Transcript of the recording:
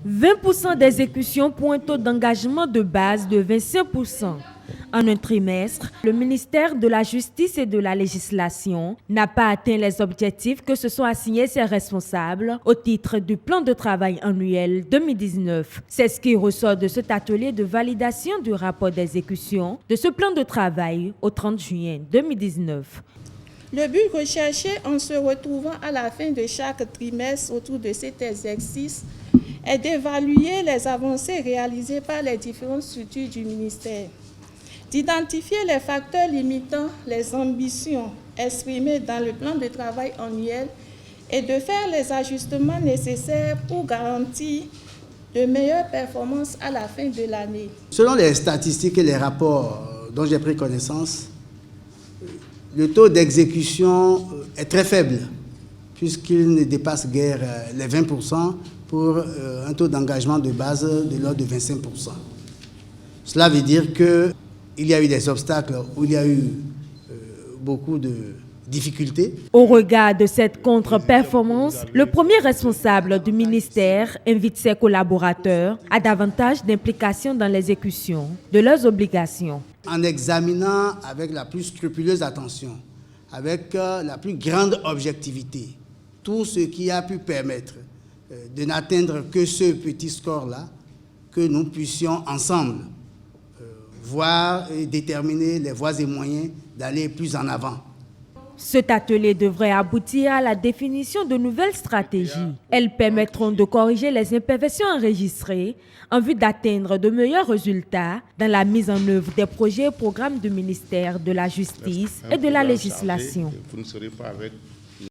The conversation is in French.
20% d'exécution pour un taux d'engagement de base de 25%. En un trimestre, le ministère de la Justice et de la Législation n'a pas atteint les objectifs que se sont assignés ses responsables au titre du plan de travail annuel 2019. C'est ce qui ressort de cet atelier de validation du rapport d'exécution de ce plan de travail au 30 juin 2019. Le but recherché en se retrouvant à la fin de chaque trimestre autour de cet exercice est d'évaluer les avancées réalisées par les différentes structures du ministère, d'identifier les facteurs limitant les ambitions exprimées dans le plan de travail annuel et de faire les ajustements nécessaires pour garantir de meilleures performances à la fin de l'année. Selon les statistiques et les rapports dont j'ai pris connaissance, le taux d'exécution est très faible, puisqu'il ne dépasse guère les 20% pour un taux d'engagement de base de l'ordre de 25%. Cela veut dire qu'il y a eu des obstacles, où il y a eu beaucoup de difficultés. Au regard de cette contre-performance, le premier responsable du ministère invite ses collaborateurs à davantage d'implication dans l'exécution de leurs obligations. En examinant avec la plus scrupuleuse attention, avec la plus grande objectivité, tout ce qui a pu permettre de n'atteindre que ce petit score-là, que nous puissions ensemble voir et déterminer les voies et moyens d'aller plus en avant. Cet atelier devrait aboutir à la définition de nouvelles stratégies. Elles permettront de corriger les imperfections enregistrées en vue d'atteindre de meilleurs résultats dans la mise en œuvre des projets et programmes du ministère de la Justice et de la Législation. Vous ne serez pas avec